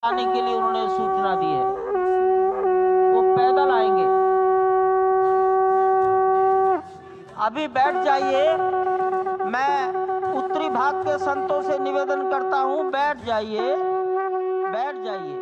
आने के लिए उन्होंने सूचना दी है। वो पैदल आएंगे। अभी बैठ जाइए। मैं उत्तरी भाग के संतों से निवेदन करता हूं, बैठ जाइए, बैठ जाइए।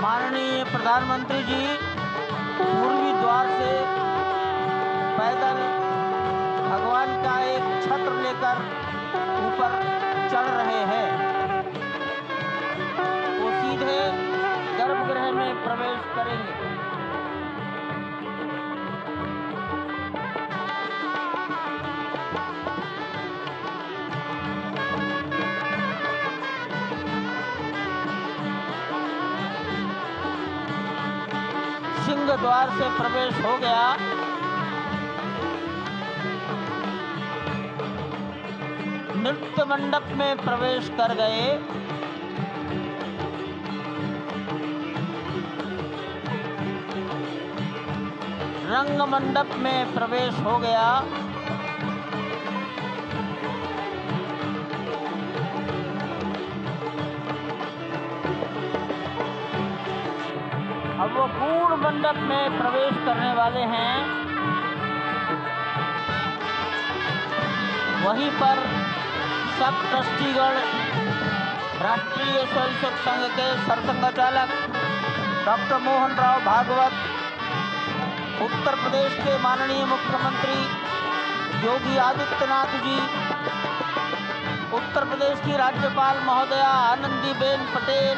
माननीय प्रधानमंत्री जी पूर्वी द्वार से पैदल भगवान का एक छत्र लेकर ऊपर चढ़ रहे हैं। वो सीधे गर्भगृह में प्रवेश करेंगे। सिंह द्वार से प्रवेश हो गया। नृत्य मंडप में प्रवेश कर गए। रंग मंडप में प्रवेश हो गया। अब वो पूर्ण मंडप में प्रवेश करने वाले हैं। वहीं पर सब ट्रस्टीगण, राष्ट्रीय स्वयंसेवक संघ के सरसंघचालक डॉक्टर मोहन राव भागवत, उत्तर प्रदेश के माननीय मुख्यमंत्री योगी आदित्यनाथ जी, उत्तर प्रदेश की राज्यपाल महोदया आनंदीबेन पटेल,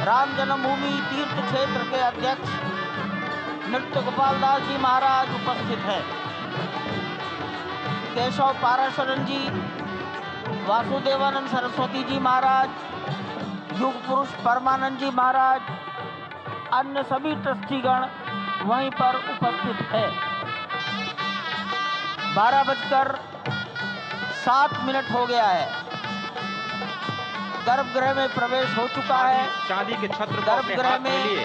राम जन्मभूमि तीर्थ क्षेत्र के अध्यक्ष नृत्य गोपाल दास जी महाराज उपस्थित हैं। केशव पाराशरन जी, वासुदेवानंद सरस्वती जी महाराज, युग पुरुष परमानंद जी महाराज, अन्य सभी ट्रस्टीगण वहीं पर उपस्थित है। 12:07 हो गया है। गर्भगृह में प्रवेश हो चुका है। चांदी के छत्र को अपने गर्भगृह हाथ में में लिए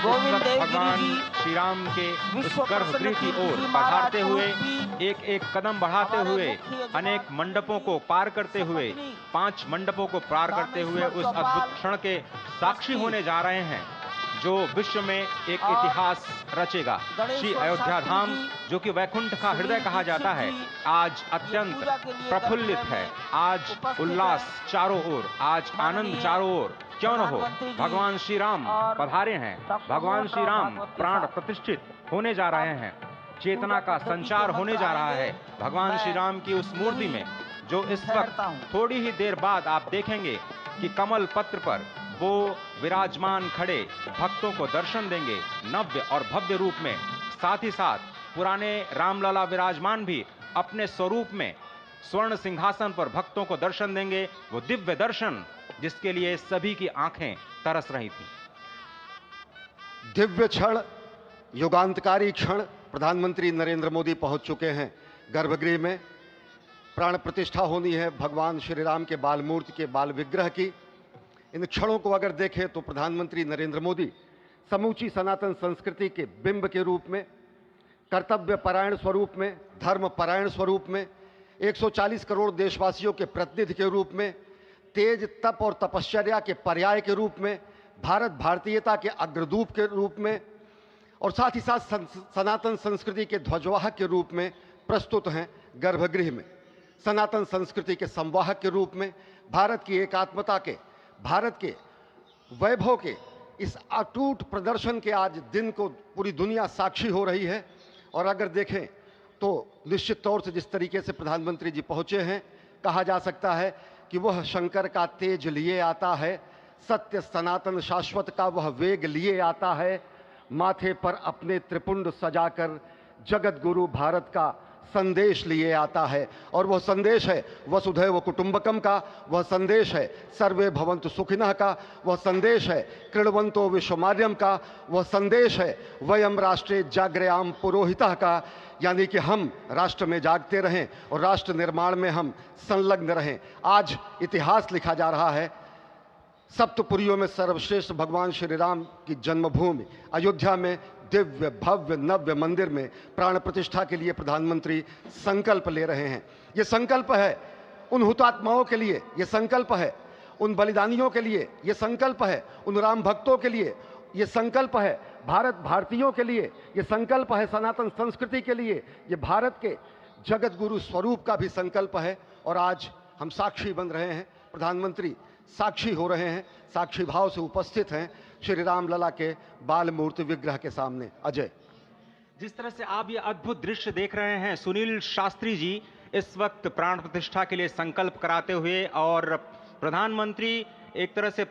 गोविंद देव भगवान गिरि जी श्री राम के उस विश्व गर्भगृह की प्रसिद्ध ओर जी बढ़ाते महाराज हुए स्वरूप एक एक कदम बढ़ाते हमारे हुए मुख्य जवान अनेक मंडपों को पार करते हुए 5 मंडपों को पार करते हुए उस अद्भुत क्षण के साक्षी होने जा रहे हैं जो विश्व में एक इतिहास रचेगा। श्री अयोध्या धाम, जो कि वैकुंठ का हृदय कहा जाता है, आज अत्यंत प्रफुल्लित है। आज उल्लास चारों ओर, आज आनंद चारों ओर। क्यों न हो, भगवान श्री राम पधारे हैं। भगवान श्री राम प्राण प्रतिष्ठित होने जा रहे हैं। चेतना का संचार होने जा रहा है भगवान श्री राम की उस मूर्ति में, जो इस वक्त थोड़ी ही देर बाद आप देखेंगे कि कमल पत्र पर वो विराजमान खड़े भक्तों को दर्शन देंगे नव्य और भव्य रूप में। साथ ही साथ पुराने रामलला विराजमान भी अपने स्वरूप में स्वर्ण सिंहासन पर भक्तों को दर्शन देंगे। वो दिव्य दर्शन जिसके लिए सभी की आंखें तरस रही थी। दिव्य क्षण, युगांतकारी क्षण। प्रधानमंत्री नरेंद्र मोदी पहुंच चुके हैं गर्भगृह में। प्राण प्रतिष्ठा होनी है भगवान श्री राम के बाल मूर्ति के बाल विग्रह की। इन क्षणों को अगर देखें तो प्रधानमंत्री नरेंद्र मोदी समूची सनातन संस्कृति के बिंब के रूप में, कर्तव्य परायण स्वरूप में, धर्म परायण स्वरूप में, 140 करोड़ देशवासियों के प्रतिनिधि के रूप में, तेज तप और तपश्चर्या के पर्याय के रूप में, भारत भारतीयता के अग्रदूत के रूप में और साथ ही साथ सनातन संस्कृति के ध्वजवाहक के रूप में प्रस्तुत हैं गर्भगृह में। सनातन संस्कृति के संवाहक के रूप में भारत की एकात्मता के, भारत के वैभव के इस अटूट प्रदर्शन के आज दिन को पूरी दुनिया साक्षी हो रही है। और अगर देखें तो निश्चित तौर से जिस तरीके से प्रधानमंत्री जी पहुंचे हैं, कहा जा सकता है कि वह शंकर का तेज लिए आता है, सत्य सनातन शाश्वत का वह वेग लिए आता है, माथे पर अपने त्रिपुंड सजाकर जगत गुरु भारत का संदेश लिए आता है। और वह संदेश है वसुधैव कुटुंबकम का, वह संदेश है सर्वे भवन्तु सुखिनः का, वह संदेश है कृण्वन्तो विश्वमार्यम का, वह संदेश है वयम राष्ट्रे जाग्रयाम पुरोहितः का, यानी कि हम राष्ट्र में जागते रहें और राष्ट्र निर्माण में हम संलग्न रहें। आज इतिहास लिखा जा रहा है। सप्तपुरियों में सर्वश्रेष्ठ भगवान श्री राम की जन्मभूमि अयोध्या में दिव्य भव्य नव्य मंदिर में प्राण प्रतिष्ठा के लिए प्रधानमंत्री संकल्प ले रहे हैं। ये संकल्प है उन हुतात्माओं के लिए, ये संकल्प है उन बलिदानियों के लिए, ये संकल्प है उन राम भक्तों के लिए, ये संकल्प है भारत भारतीयों के लिए, ये संकल्प है सनातन संस्कृति के लिए, ये भारत के जगत गुरु स्वरूप का भी संकल्प है। और आज हम साक्षी बन रहे हैं, प्रधानमंत्री साक्षी हो रहे हैं, साक्षी भाव से उपस्थित हैं श्री राम लला के बाल मूर्ति विग्रह के सामने। अजय, जिस तरह से आप ये अद्भुत दृश्य देख रहे हैं, सुनील शास्त्री जी इस वक्त प्राण प्रतिष्ठा के लिए संकल्प कराते हुए, और प्रधानमंत्री एक तरह से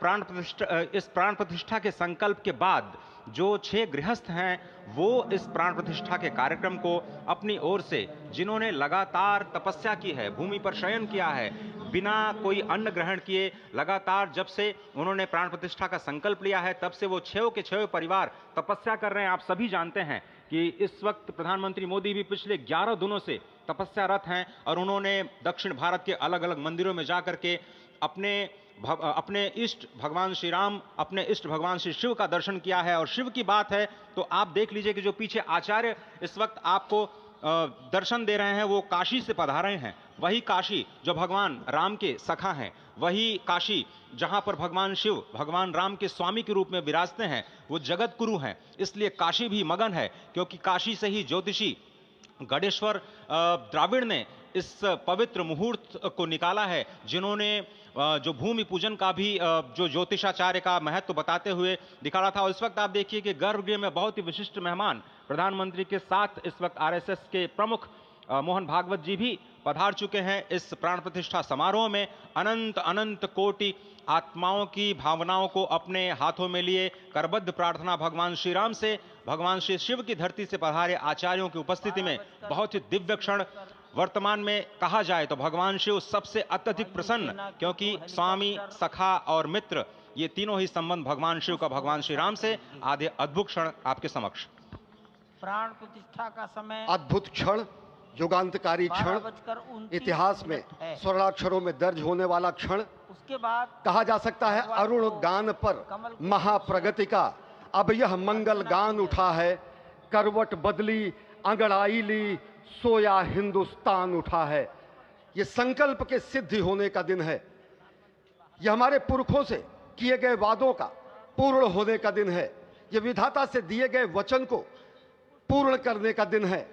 इस प्राण प्रतिष्ठा के संकल्प के बाद जो 6 गृहस्थ हैं वो इस प्राण प्रतिष्ठा के कार्यक्रम को अपनी ओर से, जिन्होंने लगातार तपस्या की है, भूमि पर शयन किया है, बिना कोई अन्न ग्रहण किए, लगातार जब से उन्होंने प्राण प्रतिष्ठा का संकल्प लिया है तब से वो 6 के 6 परिवार तपस्या कर रहे हैं। आप सभी जानते हैं कि इस वक्त प्रधानमंत्री मोदी भी पिछले 11 दिनों से तपस्यारत हैं और उन्होंने दक्षिण भारत के अलग अलग मंदिरों में जाकर के अपने इष्ट भगवान श्री राम, अपने इष्ट भगवान श्री शिव का दर्शन किया है। और शिव की बात है तो आप देख लीजिए कि जो पीछे आचार्य इस वक्त आपको दर्शन दे रहे हैं वो काशी से पधारे हैं। वही काशी जो भगवान राम के सखा हैं, वही काशी जहां पर भगवान शिव भगवान राम के स्वामी के रूप में विराजते हैं, वो जगत गुरु हैं। इसलिए काशी भी मगन है, क्योंकि काशी से ही ज्योतिषी गणेश्वर द्राविड़ ने इस पवित्र मुहूर्त को निकाला है, जिन्होंने जो भूमि पूजन का भी जो ज्योतिषाचार्य का महत्व बताते हुए निकाला था। और इस वक्त आप देखिए कि गर्भगृह में बहुत ही विशिष्ट मेहमान प्रधानमंत्री के साथ इस वक्त आरएसएस के प्रमुख मोहन भागवत जी भी पधार चुके हैं। इस प्राण प्रतिष्ठा समारोह में अनंत अनंत कोटि आत्माओं की भावनाओं को अपने हाथों में लिए करबद्ध प्रार्थना भगवान श्री राम से, भगवान श्री शिव की धरती से पधारे आचार्यों की उपस्थिति में बहुत ही दिव्य क्षण। वर्तमान में कहा जाए तो भगवान शिव सबसे अत्यधिक प्रसन्न, क्योंकि स्वामी, सखा और मित्र ये तीनों ही संबंध भगवान शिव का भगवान श्री राम से। आधे अद्भुत क्षण आपके समक्ष। प्राण प्रतिष्ठा का समय, अद्भुत क्षण, युगांतकारी क्षण, इतिहास में स्वर्णाक्षरों में दर्ज होने वाला क्षण। उसके बाद कहा जा सकता है अरुण गान पर महाप्रगति का अब यह मंगल गान उठा है, करवट बदली अंगड़ाई ली सोया हिंदुस्तान उठा है। यह संकल्प के सिद्धि होने का दिन है, यह हमारे पुरखों से किए गए वादों का पूर्ण होने का दिन है, यह विधाता से दिए गए वचन को पूर्ण करने का दिन है,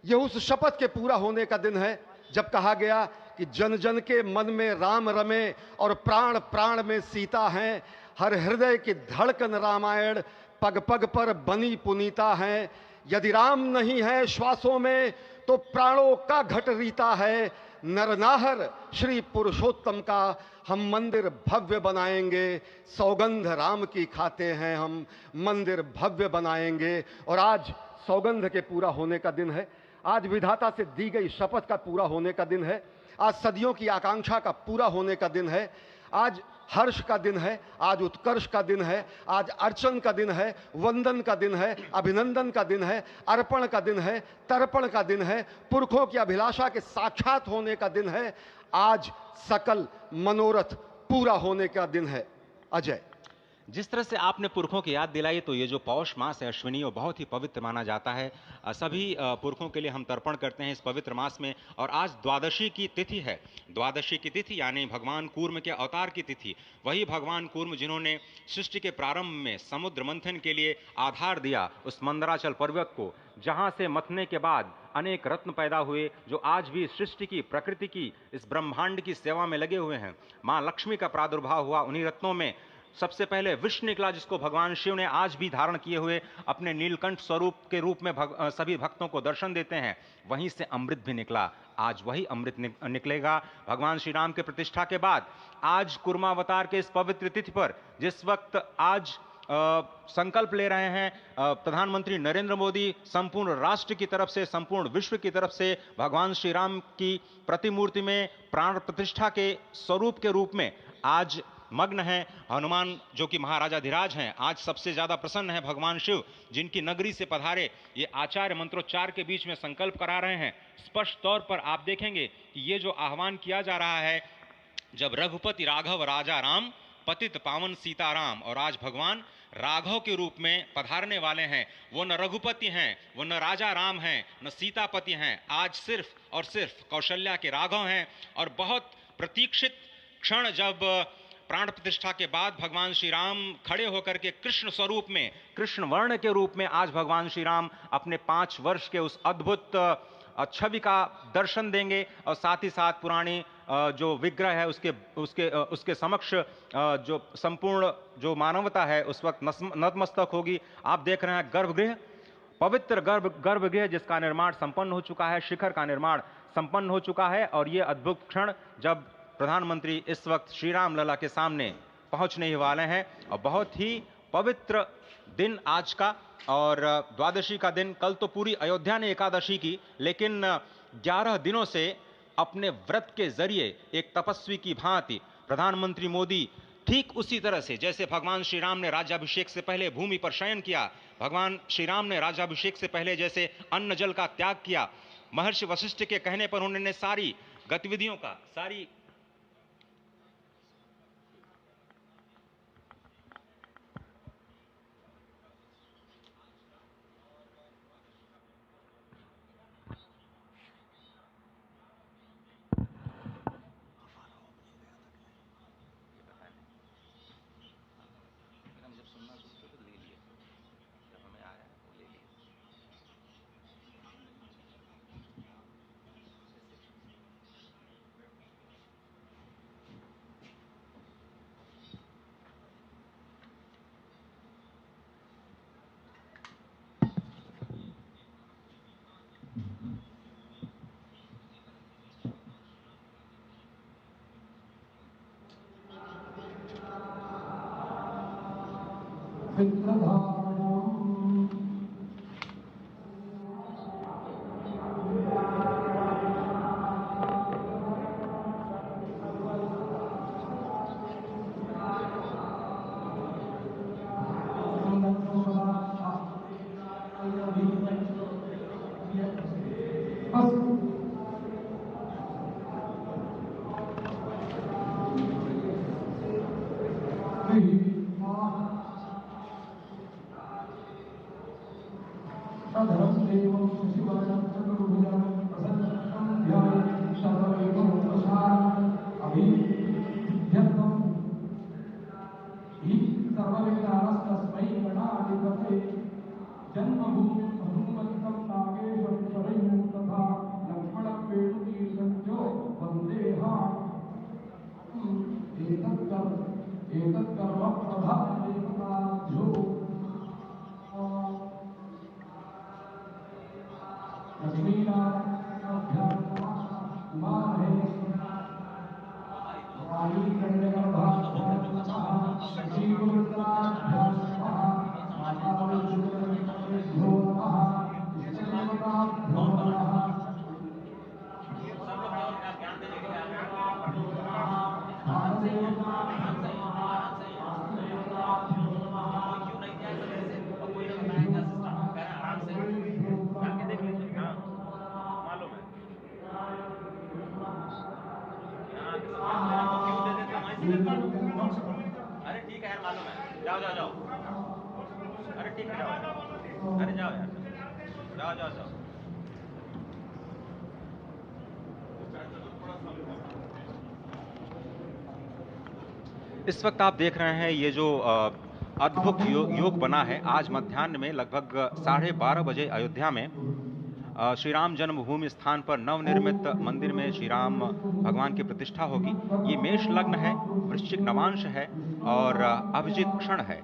यह उस शपथ के पूरा होने का दिन है जब कहा गया कि जन जन के मन में राम रमे और प्राण प्राण में सीता हैं, हर हृदय की धड़कन रामायण पग पग पर बनी पुनीता है। यदि राम नहीं है श्वासों में तो प्राणों का घट रीता है। नरनाहर श्री पुरुषोत्तम का हम मंदिर भव्य बनाएंगे, सौगंध राम की खाते हैं हम, मंदिर भव्य बनाएंगे। और आज सौगंध के पूरा होने का दिन है, आज विधाता से दी गई शपथ का पूरा होने का दिन है, आज सदियों की आकांक्षा का पूरा होने का दिन है, आज हर्ष का दिन है, आज उत्कर्ष का दिन है, आज अर्चन का दिन है, वंदन का दिन है, अभिनंदन का दिन है, अर्पण का दिन है, तर्पण का दिन है, पुरखों की अभिलाषा के साक्षात होने का दिन है, आज सकल मनोरथ पूरा होने का दिन है। अजय, जिस तरह से आपने पुरखों की याद दिलाई, तो ये जो पौष मास है अश्विनी, वो बहुत ही पवित्र माना जाता है। सभी पुरखों के लिए हम तर्पण करते हैं इस पवित्र मास में। और आज द्वादशी की तिथि है। द्वादशी की तिथि यानी भगवान कूर्म के अवतार की तिथि। वही भगवान कूर्म जिन्होंने सृष्टि के प्रारंभ में समुद्र मंथन के लिए आधार दिया उस मंदराचल पर्वत को, जहां से मथने के बाद अनेक रत्न पैदा हुए, जो आज भी सृष्टि की, प्रकृति की, इस ब्रह्मांड की सेवा में लगे हुए हैं। मां लक्ष्मी का प्रादुर्भाव हुआ उन्हीं रत्नों में। सबसे पहले विष निकला, जिसको भगवान शिव ने आज भी धारण किए हुए अपने नीलकंठ स्वरूप के रूप में सभी भक्तों को दर्शन देते हैं। वहीं से अमृत भी निकला। आज वही अमृत निकलेगा भगवान श्री राम के प्रतिष्ठा के बाद। आज कुर्मावतार के इस पवित्र तिथि पर, जिस वक्त आज संकल्प ले रहे हैं प्रधानमंत्री नरेंद्र मोदी, संपूर्ण राष्ट्र की तरफ से, संपूर्ण विश्व की तरफ से, भगवान श्री राम की प्रतिमूर्ति में प्राण प्रतिष्ठा के स्वरूप के रूप में आज मग्न है। हनुमान जो कि महाराजाधिराज हैं, आज सबसे ज्यादा प्रसन्न है भगवान शिव, जिनकी नगरी से पधारे ये आचार्य मंत्रोच्चार के बीच में संकल्प करा रहे हैं। स्पष्ट तौर पर आप देखेंगे कि ये जो आह्वान किया जा रहा है, जब रघुपति राघव राजा राम, पतित पावन सीताराम, और आज भगवान राघव के रूप में पधारने वाले हैं। वो न रघुपति हैं, वो न राजा राम हैं, न सीतापति हैं, आज सिर्फ और सिर्फ कौशल्या के राघव हैं। और बहुत प्रतीक्षित क्षण, जब प्राण प्रतिष्ठा के बाद भगवान श्री राम खड़े होकर के कृष्ण स्वरूप में, कृष्ण वर्ण के रूप में आज भगवान श्री राम अपने 5 वर्ष के उस अद्भुत छवि का दर्शन देंगे। और साथ ही साथ पुरानी जो विग्रह है उसके समक्ष जो संपूर्ण जो मानवता है उस वक्त नतमस्तक होगी। आप देख रहे हैं गर्भगृह, पवित्र गर्भगृह जिसका निर्माण संपन्न हो चुका है, शिखर का निर्माण संपन्न हो चुका है। और ये अद्भुत क्षण जब प्रधानमंत्री इस वक्त श्री राम लला के सामने पहुंचने ही वाले हैं। और बहुत ही पवित्र दिन आज का, और द्वादशी का दिन। कल तो पूरी अयोध्या ने एकादशी की, लेकिन 11 दिनों से अपने व्रत के जरिए एक तपस्वी की भांति प्रधानमंत्री मोदी ठीक उसी तरह से, जैसे भगवान श्री राम ने राज्याभिषेक से पहले भूमि पर शयन किया, भगवान श्री राम ने राज्याभिषेक से पहले जैसे अन्न जल का त्याग किया, महर्षि वशिष्ठ के कहने पर उन्होंने सारी गतिविधियों का, सारी अरे ठीक है यार, मालूम है। जाओ जाओ जाओ। अरे ठीक है, जाओ। अरे जाओ यार, जाओ जाओ जाओ। इस वक्त आप देख रहे हैं ये जो अद्भुत योग बना है। आज मध्याह्न में लगभग 12:30 बजे अयोध्या में श्री राम जन्मभूमि स्थान पर नवनिर्मित मंदिर में श्री राम भगवान की प्रतिष्ठा होगी। ये मेष लग्न है, वृश्चिक नवांश है और अभिजित क्षण है।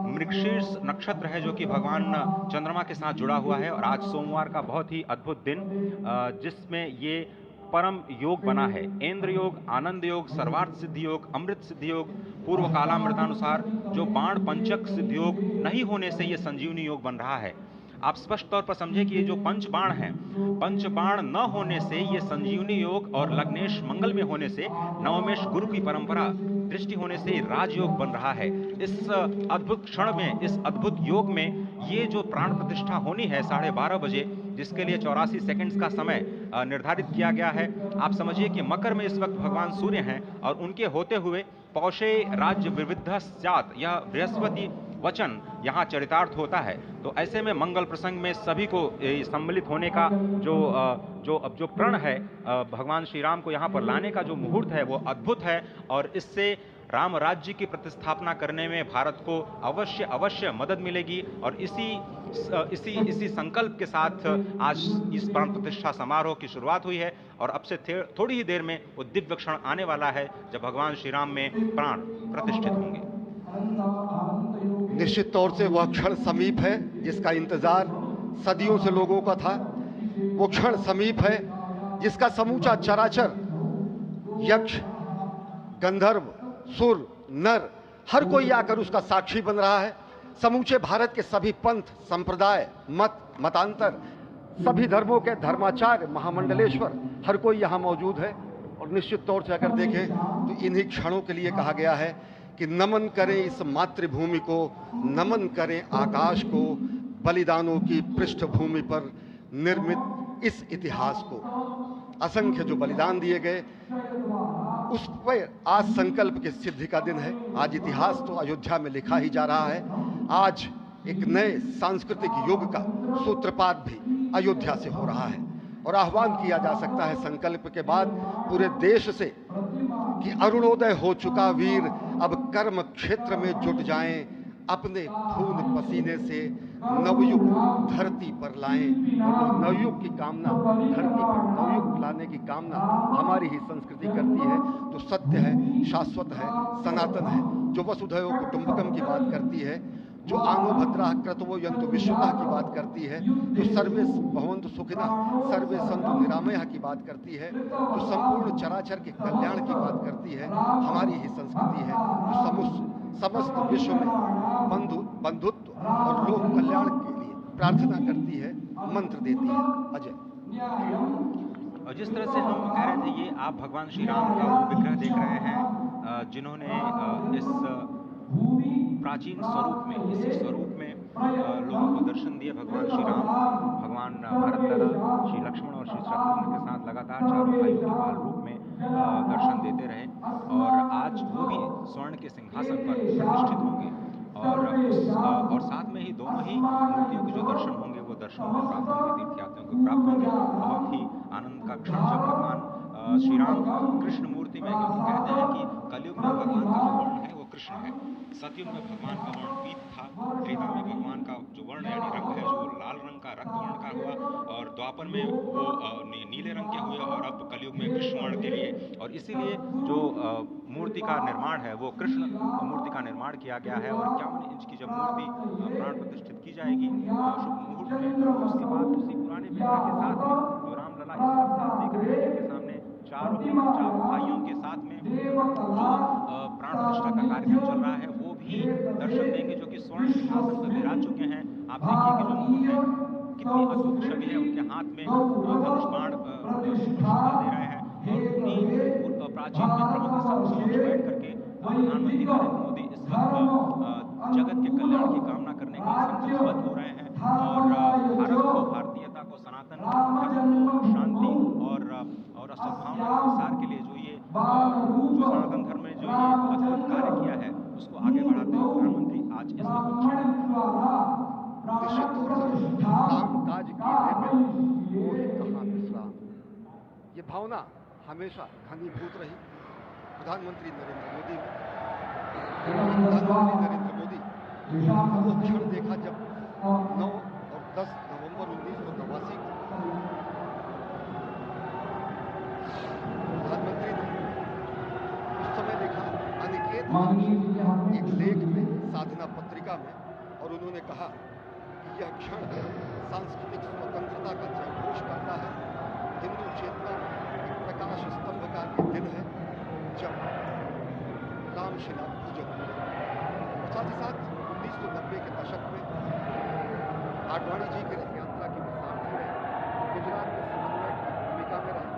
मृगशीर्ष नक्षत्र है जो कि भगवान चंद्रमा के साथ जुड़ा हुआ है। और आज सोमवार का बहुत ही अद्भुत दिन, जिसमें ये परम योग बना है। इंद्र योग, आनंद योग, सर्वार्थ सिद्धि योग, अमृत सिद्धि योग, पूर्व कालामृतानुसार जो बाण पंचक सिद्धि योग नहीं होने से ये संजीवनी योग बन रहा है। आप स्पष्ट तौर पर समझे कि ये जो पंच बाण हैं, पंच बाण न होने से ये संजीवनी योग और लग्नेश मंगल में होने से, नवमेश गुरु की परंपरा दृष्टि होने से राजयोग बन रहा है। इस अद्भुत क्षण में, इस अद्भुत योग में ये जो प्राण प्रतिष्ठा होनी है 12:30 बजे, जिसके लिए 84 सेकंड्स का समय निर्धारित किया गया है। आप समझिए कि मकर में इस वक्त भगवान सूर्य हैं और उनके होते हुए पौषे राज्य विविध स्यात्, यह बृहस्पति वचन यहाँ चरितार्थ होता है। तो ऐसे में मंगल प्रसंग में सभी को सम्मिलित होने का जो प्रण है, भगवान श्री राम को यहाँ पर लाने का जो मुहूर्त है वो अद्भुत है। और इससे राम राज्य की प्रतिस्थापना करने में भारत को अवश्य मदद मिलेगी। और इसी संकल्प के साथ आज इस प्राण प्रतिष्ठा समारोह की शुरुआत हुई है। और अब से थोड़ी ही देर में वो दिव्य क्षण आने वाला है जब भगवान श्री राम में प्राण प्रतिष्ठित होंगे। निश्चित तौर से वह क्षण समीप है जिसका इंतजार सदियों से लोगों का था। वो क्षण समीप है जिसका समूचा चराचर, यक्ष, गंधर्व, सुर, नर, हर कोई आकर उसका साक्षी बन रहा है। समूचे भारत के सभी पंथ, संप्रदाय, मतांतर, सभी धर्मों के धर्माचार्य, महामंडलेश्वर, हर कोई यहाँ मौजूद है। और निश्चित तौर से अगर देखें तो इन्हीं क्षणों के लिए कहा गया है कि नमन करें इस मातृभूमि को, नमन करें आकाश को, बलिदानों की पृष्ठभूमि पर निर्मित इस इतिहास को। असंख्य जो बलिदान दिए गए, उस पर आज संकल्प की सिद्धि का दिन है। आज इतिहास तो अयोध्या में लिखा ही जा रहा है। आज एक नए सांस्कृतिक युग का सूत्रपात भी अयोध्या से हो रहा है। और आह्वान किया जा सकता है संकल्प के बाद पूरे देश से कि अरुणोदय हो चुका वीर अब कर्म क्षेत्र में जुट जाएं, अपने खून पसीने से नवयुग धरती पर लाएं। और नवयुग की कामना, धरती पर नवयुग लाने की कामना हमारी ही संस्कृति करती है, जो सत्य है, शाश्वत है, सनातन है, जो वसुधैव कुटुंबकम की बात करती है, जो आनो भद्रा क्रतवो यन्तु विश्वतः की बात करती है, जो सर्वे भवन्तु सुखिनः सर्वे सन्तु निरामयः की बात करती है, जो संपूर्ण चराचर के कल्याण की बात करती है, हमारी ही संस्कृति है, जो समस्त विश्व में बंधुत्व और लोक कल्याण के लिए प्रार्थना करती है, मंत्र देती है। अजय, और जिस तरह से हम कह रहे थे, ये आप भगवान श्री राम का वो विग्रह देख रहे हैं जिन्होंने इस प्राचीन स्वरूप में, इसी स्वरूप में लोगों को दर्शन दिए। भगवान श्री राम, भगवान भरतलाल, श्री लक्ष्मण और श्री शत्रुघ्न के साथ लगातार चारों भाइयों के बाल रूप में दर्शन देते रहे। और आज वो भी स्वर्ण के सिंहासन पर प्रतिष्ठित होंगे। और साथ में ही दोनों ही मूर्तियों के जो दर्शन होंगे वो दर्शन को प्राप्त होंगे, तीर्थयात्रियों को प्राप्त होंगे। बहुत ही आनंद का क्षण जब भगवान श्री राम कृष्ण मूर्ति में, क्योंकि कहते हैं कि कलयुग में भगवान का जो वर्ण है वो कृष्ण है, सतयुग में भगवान का वर्ण पीत था, त्रेता में भगवान का जो वर्ण यानी रंग है जो लाल रंग का, रक्त वर्ण का हुआ, और द्वापर में वो नीले रंग के हुए, और अब कलयुग में कृष्ण वर्ण के लिए। और इसीलिए जो मूर्ति का निर्माण है वो कृष्ण मूर्ति का निर्माण किया गया है। और 51 इंच की जब मूर्ति प्राण प्रतिष्ठित की जाएगी शुभ मुहूर्त में, उसके बाद उसी पुराने विग्रह के साथ में जो रामलला इस वक्त आप देख रहे हैं, जिनके सामने चारों भाइयों के साथ में जो प्राण प्रतिष्ठा का कार्यक्रम चल रहा है, वो भी दर्शन देंगे, जो कि स्वर्ण सिंहासन पर विराज चुके हैं। आप देखिए कि जो मुकुट है कितनी अद्भुत छवि है, उनके हाथ में धनुष बाण दे रहे हैं। और उन्हीं प्राचीन विग्रहों के समक्ष बैठ करके प्रधानमंत्री नरेंद्र मोदी इस वक्त जगत के कल्याण की कामना करने के लिए संकल्पबद्ध हो रहे हैं। और भारत को, भारतीयता को, सनातन धर्म को शांति और सद्भावना के प्रसार के लिए जो सनातन धर्म में जो ये अद्भुत कार्य किया है, उसको आगे बढ़ाते हुए प्रधानमंत्री आज इस काम काज कहाँ विश्राम, ये भावना हमेशा घनीभूत रही प्रधानमंत्री नरेंद्र मोदी में। प्रधानमंत्री नरेंद्र मोदी वो क्षण देखा जब 9 और 10 नवंबर 1989 को प्रधानमंत्री ने उस समय देखा अनिकेत एक लेख में, साधना पत्रिका में, और उन्होंने कहा कि यह क्षण सांस्कृतिक स्वतंत्रता का जयघोष करता है, हिंदू चेतना एक प्रकाश स्तंभ का ये दिन है जब रामशिला पूजन हुए। साथ ही साथ 1990 के दशक में आडवाणी जी की रथ यात्रा की सारथी रहे, गुजरात में समन्वय की भूमिका में रहे,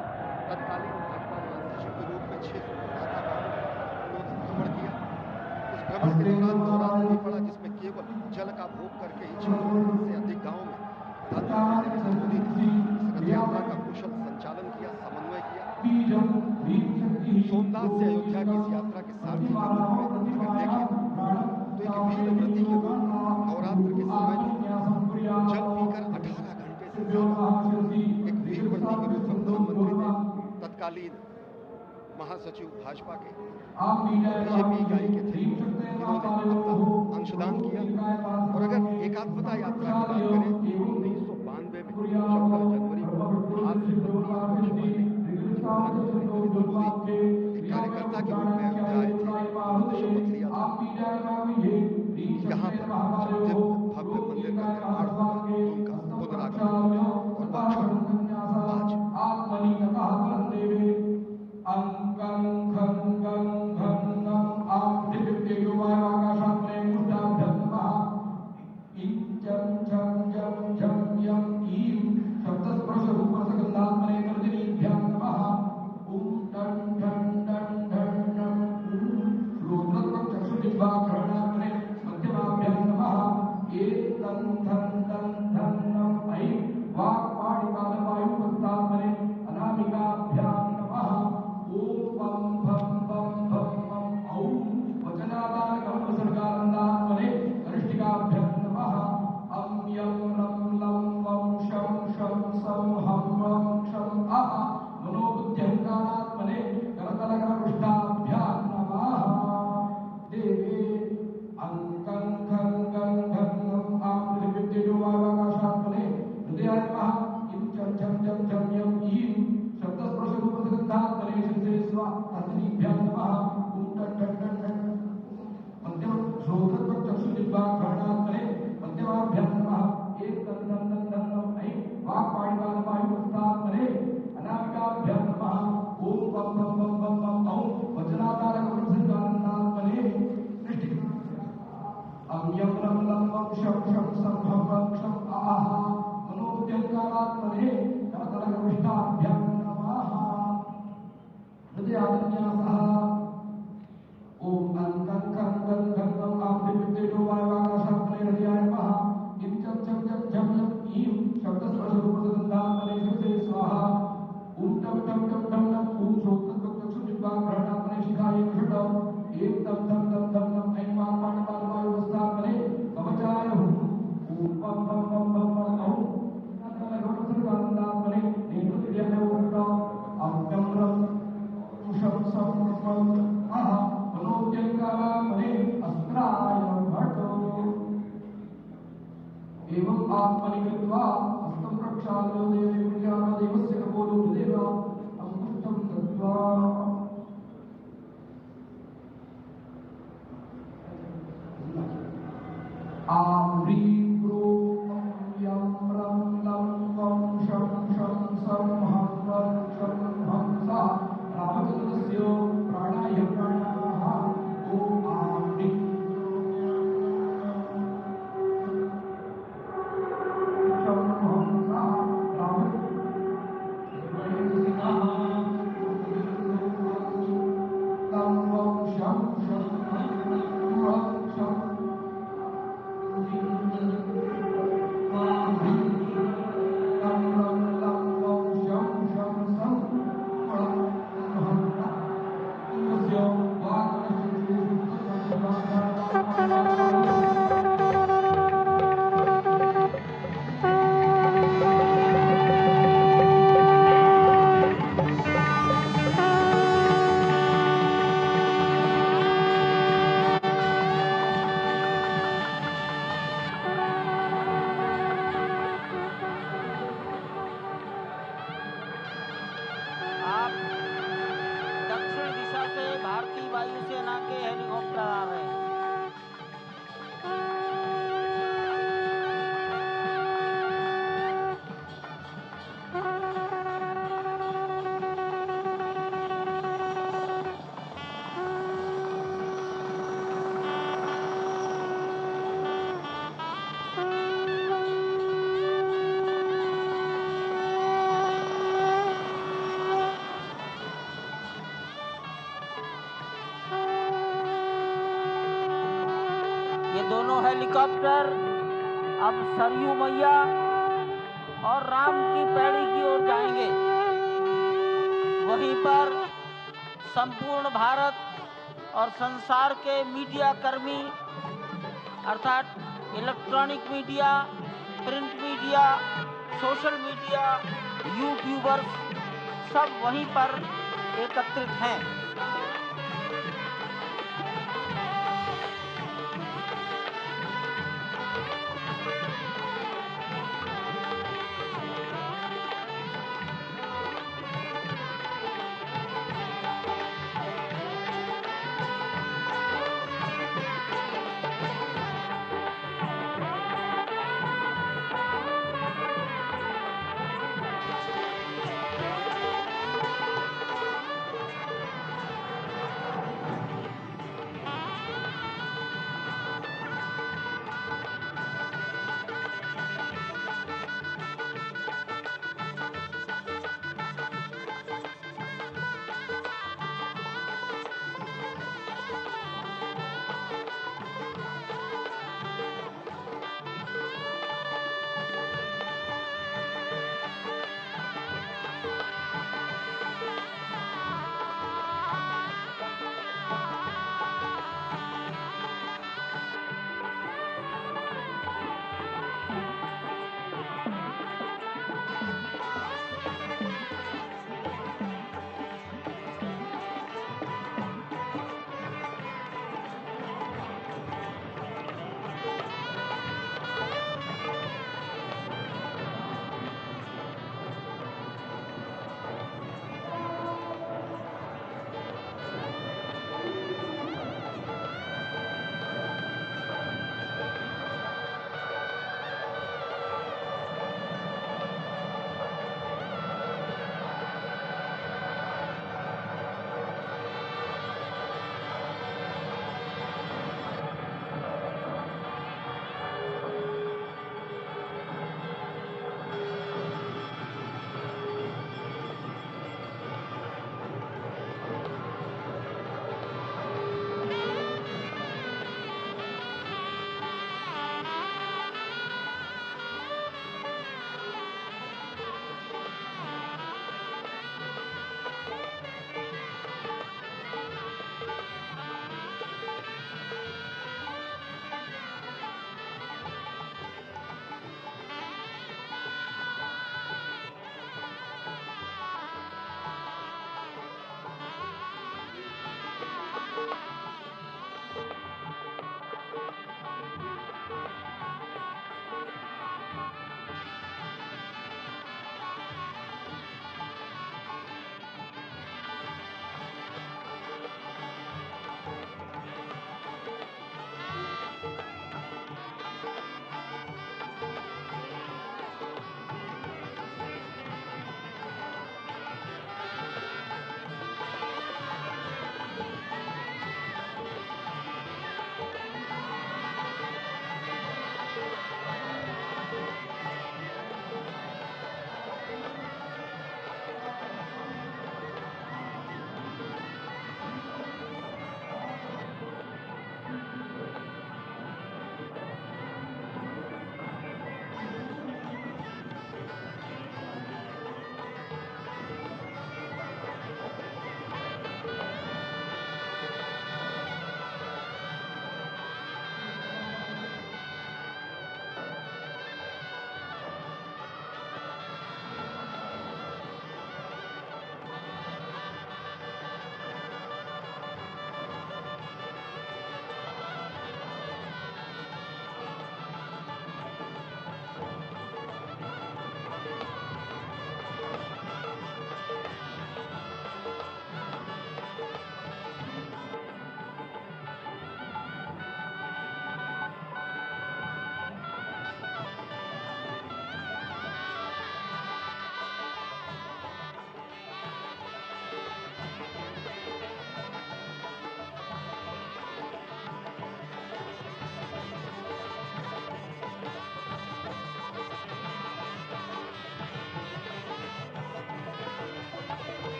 तत्कालीन भाजपा महासचिव के रूप में 6 उन्होंने भ्रमण किया। उस भ्रमण के दौरान नवरात्र भी पड़ा जिसमें केवल जल का भोग करके ही 6 से अधिक गाँव में प्रधानमंत्री नरेंद्र मोदी ने इस रथ यात्रा का कुशल संचालन किया, समन्वय किया। सोमनाथ से अयोध्या की इस यात्रा के सारथी के रूप में अगर देखें तो एक वीर व्रती के रूप में नवरात्र के समय में जल पीकर 18 घंटे से ज्यादा एक वीर व्रती के रूप में प्रधानमंत्री ने तत्कालीन महासचिव भाजपा के बीजेपी इकाई के थे, इन्होंने अपना अंशदान किया। और अगर एकात्मता यात्रा की बात करें 1992 में 14 जनवरी को आज से 32 वर्ष पहले प्रधानमंत्री नरेंद्र मोदी एक कार्यकर्ता के रूप में अयोध्या आए थे, उन्होंने शपथ लिया था यहाँ पर जब दिव्य भव्य मंदिर का निर्माण होगा तो उनका पुनरागमन होगा। और वह क्षण आज ये दोनों हेलीकॉप्टर अब सरयू मैया और राम की पैड़ी की ओर जाएंगे। वहीं पर संपूर्ण भारत और संसार के मीडिया कर्मी अर्थात electronic media, print media, social media, YouTubers सब वहीं पर एकत्रित हैं।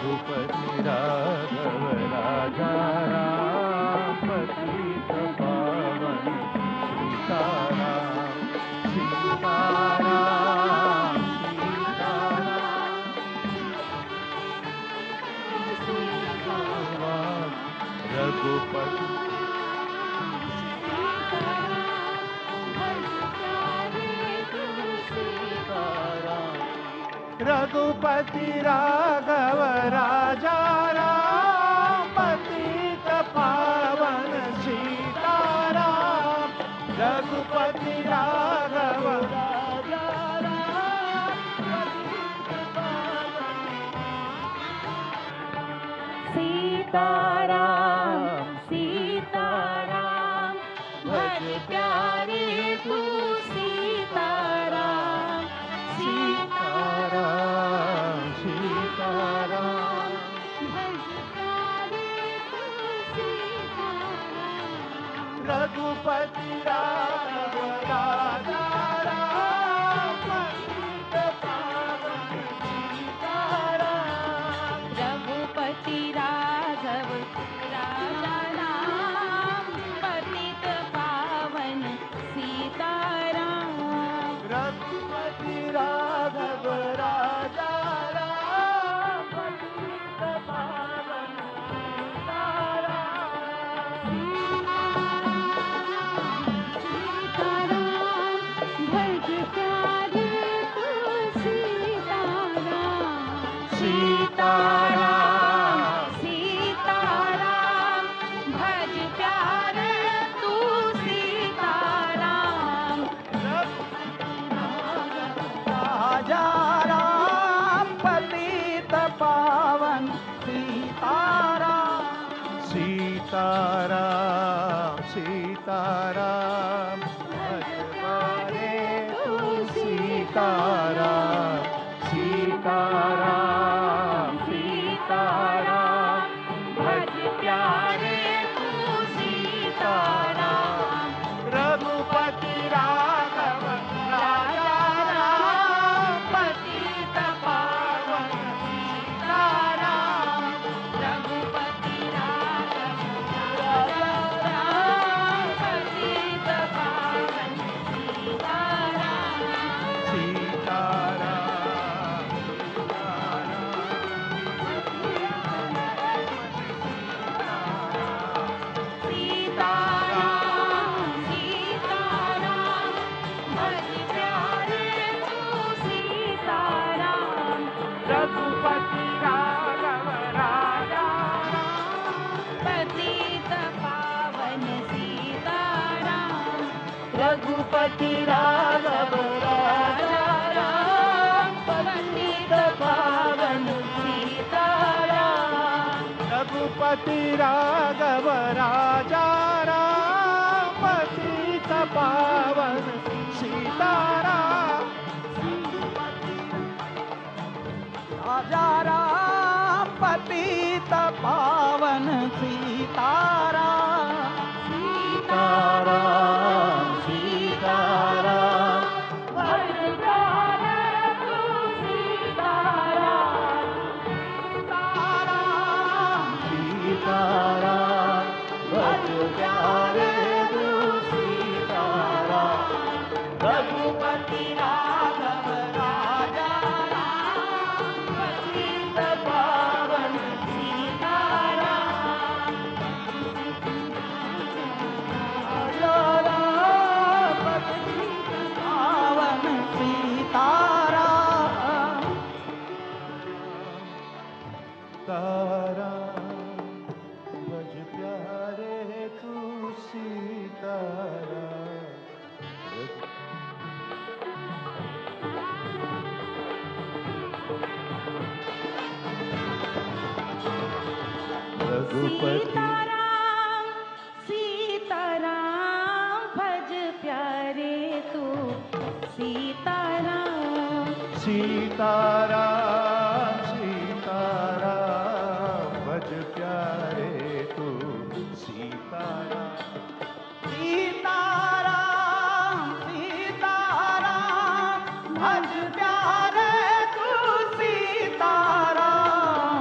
रघुपति राघव राजा राम पतित पावन सीताराम सीताराम सीताराम रघुपति रघुपति राघव राजा राम पतित पावन सीताराम रघुपति राघव राजा राम सीताराम सीताराम भज प्यारे तू सीताराम सीताराम सीताराम भज प्यारे तू सीताराम रघुपति राघव राजा राम पतित पावन सीताराम रघुपति राघव राजा राम पतित पावन सीताराम रघुपति राघव राजा राम पतित पावन सीताराम सीताराम भज प्यारे तू सीताराम राजा राम पतित पावन सीताराम सीताराम सीताराम भज प्यारे तू सीताराम सीताराम सीताराम भज प्यारे तू सीताराम रघुपति राघव राजा राम पतित पावन सीताराम रघुपति राघव राजा राम पतित पावन सीताराम सीताराम रघुपति राघव राजा पतित पावन सीताराम रघुपति राघव राजा पतित पावन सीताराम रघुपति राघव राजा पतित पावन सीताराम राजा राम पतित पावन सीताराम सीताराम सीताराम भज प्यारे तू सीताराम सीताराम भज प्यारे तू सीताराम रघुपति राघव राजा पावन सीताराम पावन सीताराम ताराम भज प्यारे तू सीताराम सीताराम सीताराम भज प्यारे तू सीताराम सीताराम सीताराम भज प्यारे तू सीताराम सीताराम सीताराम भज प्यारे तू सीताराम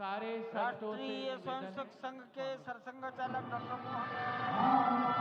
सारे संतों से राष्ट्रीय निवेदन स्वयंसेवक संघ के सरसंघ चालक डॉक्टर मोहन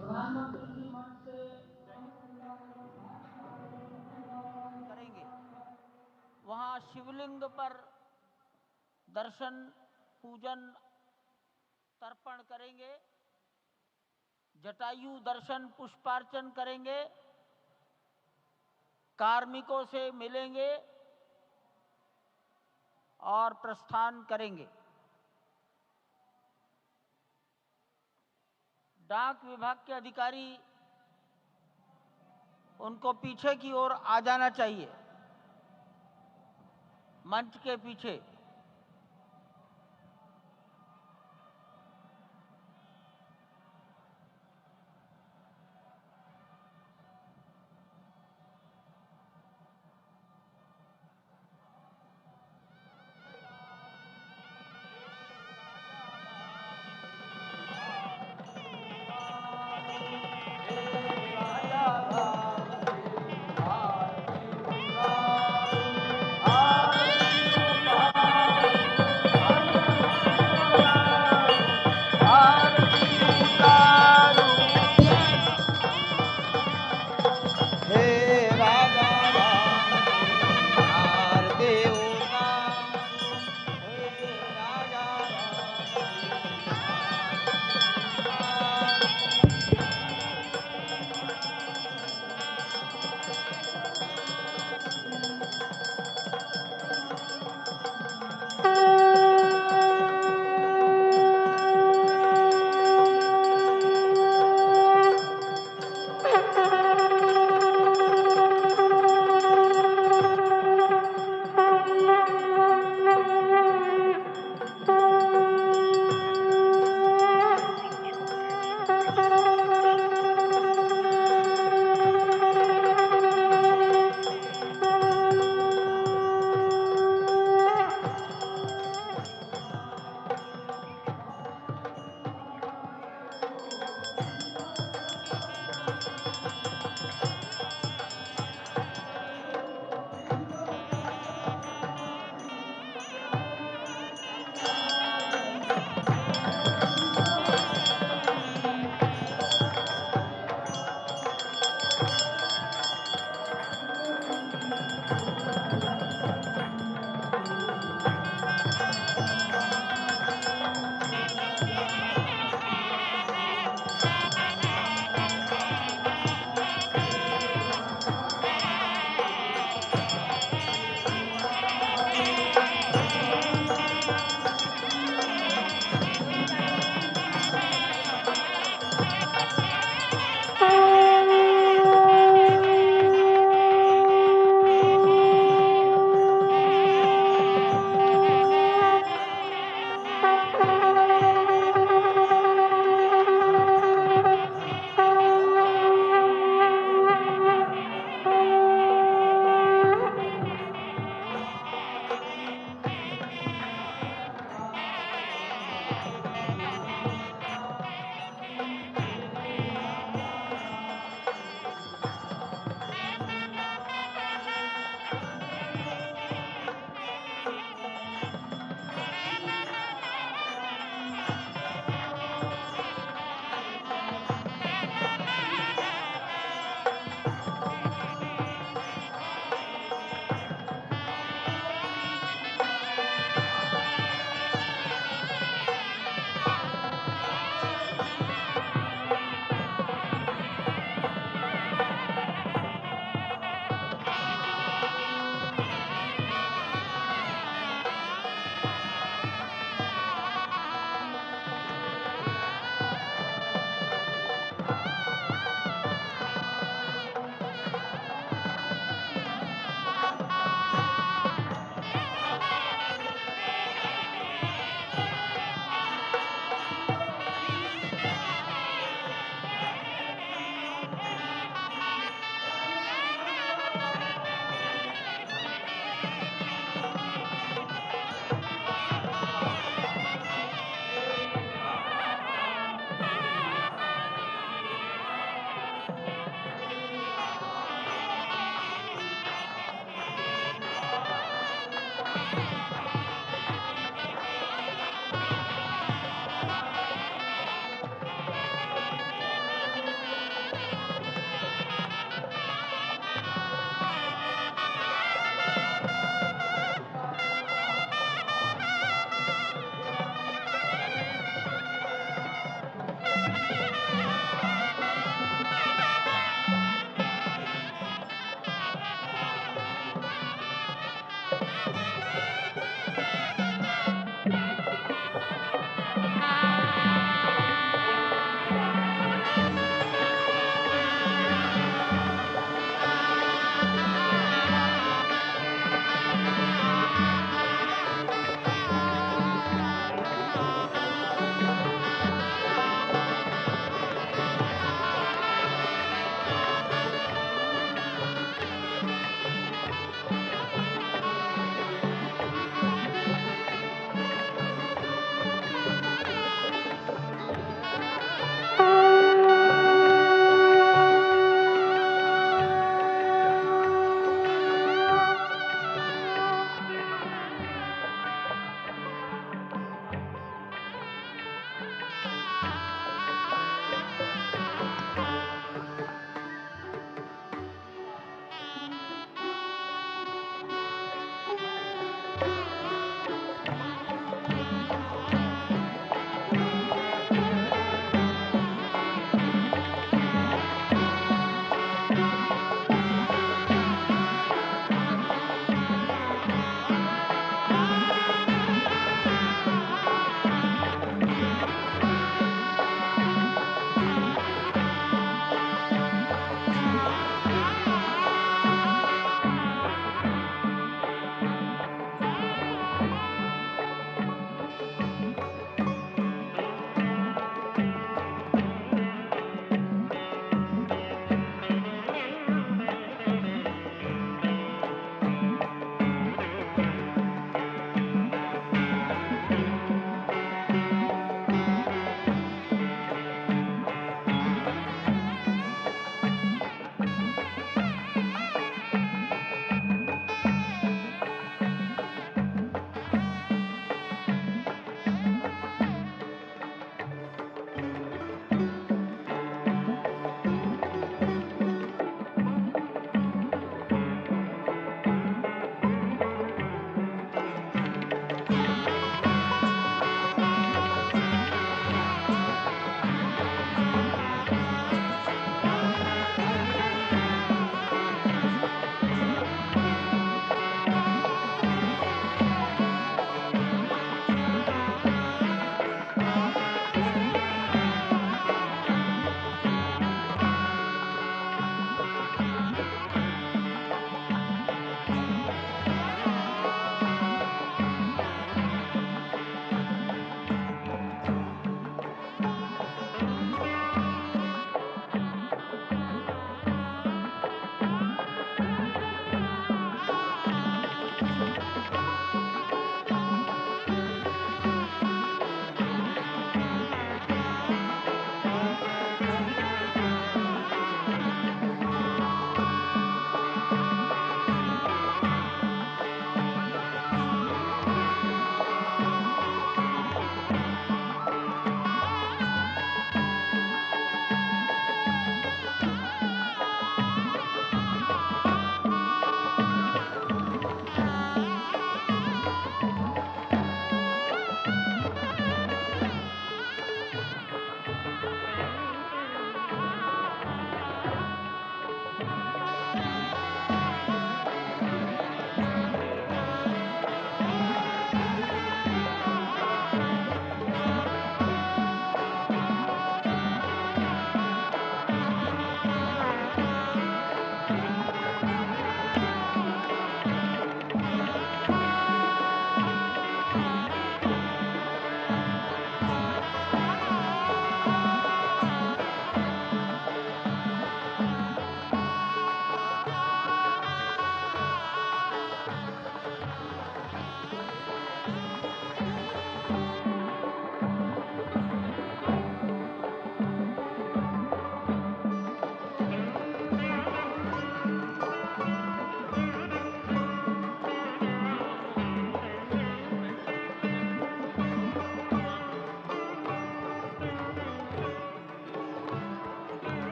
प्रधानमंत्री जी मंच से करेंगे। वहां शिवलिंग पर दर्शन पूजन तर्पण करेंगे, जटायु दर्शन पुष्पार्चन करेंगे, कार्मिकों से मिलेंगे और प्रस्थान करेंगे। डाक विभाग के अधिकारी उनको पीछे की ओर आ जाना चाहिए, मंच के पीछे।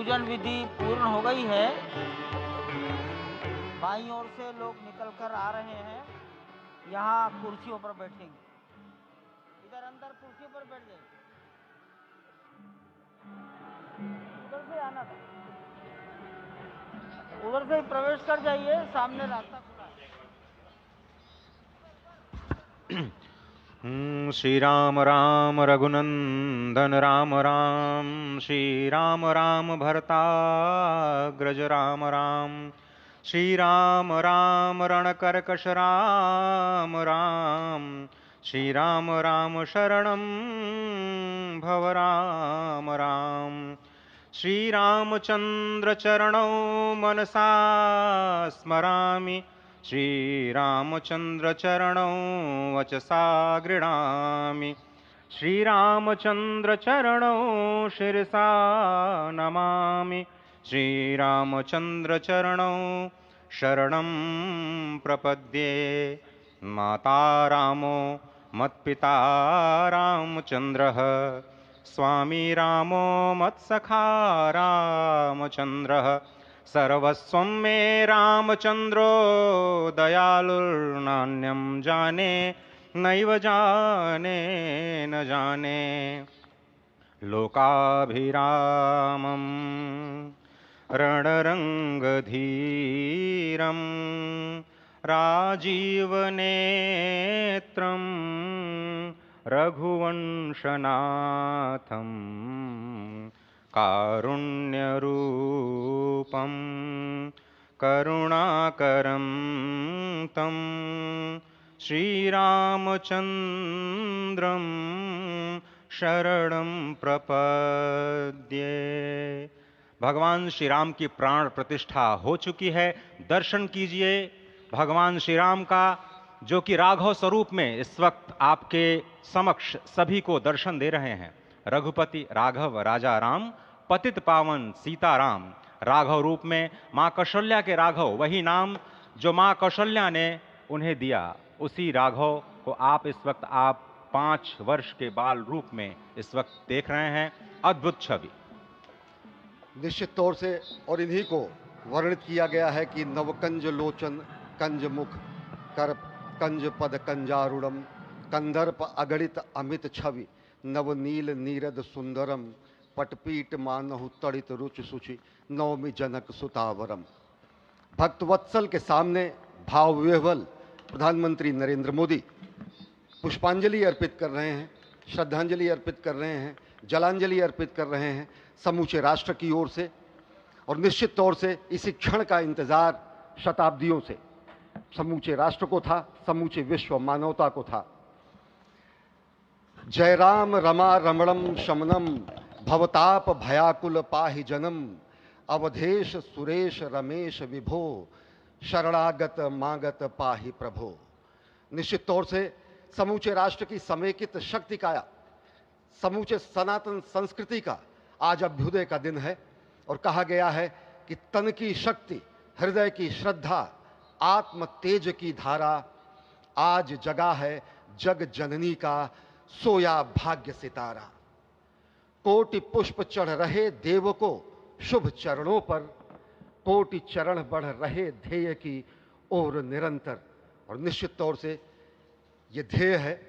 पूजन विधि पूर्ण हो गई है। बाईं ओर से लोग निकल कर आ रहे हैं, यहाँ कुर्सियों पर बैठेंगे। इधर अंदर कुर्सियों पर बैठ जाइए, उधर से आना था, उधर से ही प्रवेश कर जाइए, सामने रास्ता खुला है। श्री राम राम रघुनंदन राम राम, श्री राम राम भरताग्रज राम राम, श्री राम राम रणकर्कश राम राम, श्री राम राम शरणं भव राम राम, श्री रामचंद्र चरणौ मनसा स्मरामि, श्री रामचंद्र चरणौ वचसा गृह्णामि, श्री रामचंद्र चरणौ शिरसा नमामि, श्री रामचंद्र चरणौ शरणं प्रपद्ये। माता रामो मत्पिता रामचंद्रः, स्वामी रामो मत्सखा रामचंद्रः, सर्वस्वं मे रामचंद्रो दयालुर्नान्यं जाने नैव जाने न जाने। लोकाभिरामं रणरंगधीरं राजीवनेत्रं रघुवंशनाथं, कारुण्यरूपं करुणाकरं तं श्रीरामचन्द्रं शरणं प्रपद्ये। भगवान श्री राम की प्राण प्रतिष्ठा हो चुकी है। दर्शन कीजिए भगवान श्री राम का, जो कि राघव स्वरूप में इस वक्त आपके समक्ष सभी को दर्शन दे रहे हैं। रघुपति राघव राजा राम, पतित पावन सीताराम। राघव रूप में माँ कौशल्या के राघव, वही नाम जो माँ कौशल्या ने उन्हें दिया, उसी राघव को आप इस वक्त 5 वर्ष के बाल रूप में इस वक्त देख रहे हैं। अद्भुत छवि। निश्चित तौर से, और इन्हीं को वर्णित किया गया है कि नवकंज लोचन कंज मुख कर कंज पद कंजारुणम, कंदर्प अगणित अमित छवि नवनील नीरद सुंदरम, पटपीट मानहु तड़ित रुचि सुचि नवमी जनक सुतावरम। भक्तवत्सल के सामने भाव विह्वल प्रधानमंत्री नरेंद्र मोदी पुष्पांजलि अर्पित कर रहे हैं, श्रद्धांजलि अर्पित कर रहे हैं, जलांजलि अर्पित कर रहे हैं समूचे राष्ट्र की ओर से। और निश्चित तौर से इसी क्षण का इंतजार शताब्दियों से समूचे राष्ट्र को था, समूचे विश्व मानवता को था। जय राम रमा रमणम शमनम, भवताप भयाकुल पाहि जनम, अवधेश सुरेश रमेश विभो, शरणागत मागत पाहि प्रभो। निश्चित तौर से समूचे राष्ट्र की समेकित शक्ति का, समूचे सनातन संस्कृति का आज अभ्युदय का दिन है। और कहा गया है कि तन की शक्ति, हृदय की श्रद्धा, आत्म तेज की धारा आज जगा है जग जननी का सोया भाग्य सितारा। कोटि पुष्प चढ़ रहे देव को शुभ चरणों पर, कोटि चरण बढ़ रहे ध्येय की ओर निरंतर। और निश्चित तौर से ये ध्येय है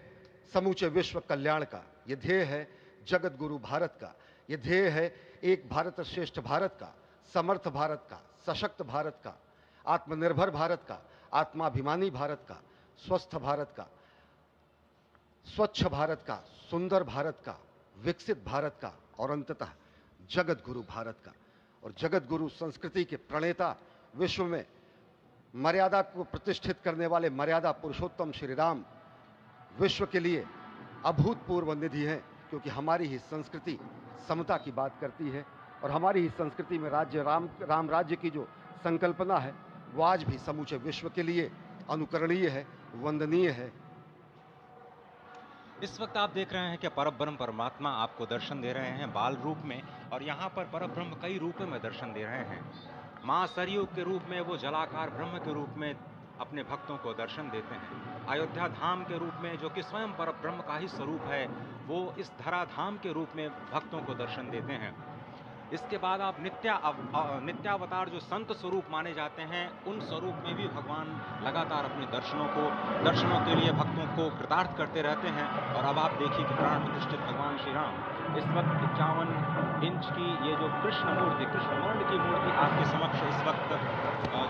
समूचे विश्व कल्याण का, ये ध्येय है जगत गुरु भारत का, ये ध्येय है एक भारत श्रेष्ठ भारत का, समर्थ भारत का, सशक्त भारत का, आत्मनिर्भर भारत का, आत्माभिमानी भारत का, स्वस्थ भारत का, स्वच्छ भारत का, सुंदर भारत का, विकसित भारत का, और अंततः जगत गुरु भारत का। और जगत गुरु संस्कृति के प्रणेता, विश्व में मर्यादा को प्रतिष्ठित करने वाले मर्यादा पुरुषोत्तम श्री राम विश्व के लिए अभूतपूर्व निधि हैं, क्योंकि हमारी ही संस्कृति समता की बात करती है। और हमारी ही संस्कृति में राज्य राम राज्य की जो संकल्पना है वो आज भी समूचे विश्व के लिए अनुकरणीय है, वंदनीय है। इस वक्त आप देख रहे हैं कि परब्रह्म परमात्मा आपको दर्शन दे रहे हैं बाल रूप में, और यहाँ पर परब्रह्म कई रूपों में दर्शन दे रहे हैं। माँ सरयू के रूप में वो जलाकार ब्रह्म के रूप में अपने भक्तों को दर्शन देते हैं। अयोध्या धाम के रूप में, जो कि स्वयं परब्रह्म का ही स्वरूप है, वो इस धरा धाम के रूप में भक्तों को दर्शन देते हैं। इसके बाद आप नित्यावतार जो संत स्वरूप माने जाते हैं, उन स्वरूप में भी भगवान लगातार अपने दर्शनों के लिए भक्तों को कृतार्थ करते रहते हैं। और अब आप देखिए कि प्राण प्रतिष्ठित भगवान श्री राम इस वक्त 51 इंच की ये जो कृष्ण वर्ण की मूर्ति आपके समक्ष इस वक्त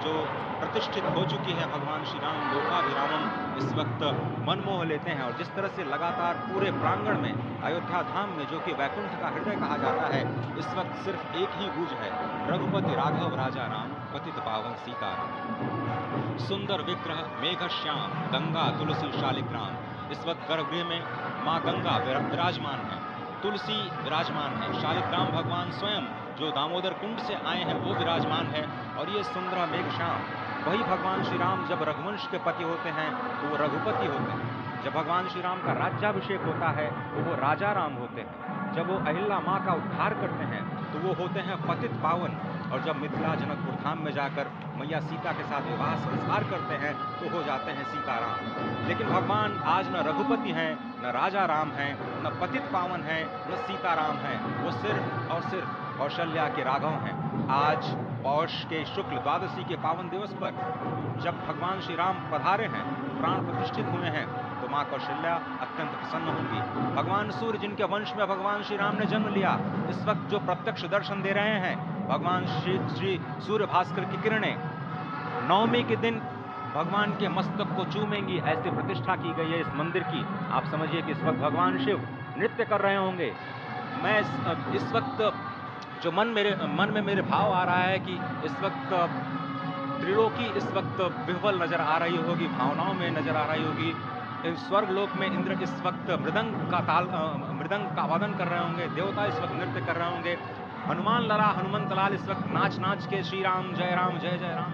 जो प्रतिष्ठित हो चुकी है भगवान श्री राम लोकाभिरामम, इस वक्त मन मोह लेते हैं। और जिस तरह से लगातार पूरे प्रांगण में अयोध्या धाम में, जो कि वैकुंठ का हृदय कहा जाता है, इस वक्त सिर्फ एक ही गूंज है, रघुपति राघव राजा राम, पतित पावन सीताराम। सुंदर विग्रह मेघ श्याम, गंगा तुलसी शालिग्राम। इस वक्त गर्भगृह में माँ गंगा विराजमान है, तुलसी विराजमान है, शालिग्राम भगवान स्वयं जो दामोदर कुंड से आए हैं वो विराजमान है। और ये सुंदर मेघ श्याम, वही भगवान श्री राम जब रघुवंश के पति होते हैं तो वो रघुपति होते हैं। जब भगवान श्री राम का राज्याभिषेक होता है तो वो राजा राम होते हैं। जब वो अहिल्या माँ का उद्धार करते हैं तो वो होते हैं पतित पावन। और जब मिथिला जनकपुर धाम में जाकर मैया सीता के साथ विवाह संस्कार करते हैं तो हो जाते हैं सीताराम। लेकिन भगवान आज न रघुपति हैं, न राजा राम हैं, न पतित पावन हैं, न सीताराम हैं, वो सिर्फ और सिर्फ कौशल्या के राघव हैं। आज पौष के शुक्ल द्वादशी के पावन दिवस पर जब भगवान श्री राम पधारे हैं, प्राण प्रतिष्ठित हुए हैं, तो माँ कौशल्या अत्यंत प्रसन्न होंगी। भगवान सूर्य जिनके वंश में भगवान श्री राम ने जन्म लिया, इस वक्त जो प्रत्यक्ष दर्शन दे रहे हैं, भगवान श्री सूर्य भास्कर की किरणें नवमी के दिन भगवान के मस्तक को चूमेंगी, ऐसी प्रतिष्ठा की गई है इस मंदिर की। आप समझिए कि इस वक्त भगवान शिव नृत्य कर रहे होंगे। मैं इस वक्त जो मन में मेरे भाव आ रहा है कि इस वक्त त्रिलोकी इस वक्त विह्वल नजर आ रही होगी, भावनाओं में नजर आ रही होगी। स्वर्ग लोक में इंद्र इस वक्त मृदंग का वादन कर रहे होंगे, देवता इस वक्त नृत्य कर रहे होंगे, हनुमान लला हनुमंत लाल इस वक्त नाच नाच के श्री राम जय राम जय जय राम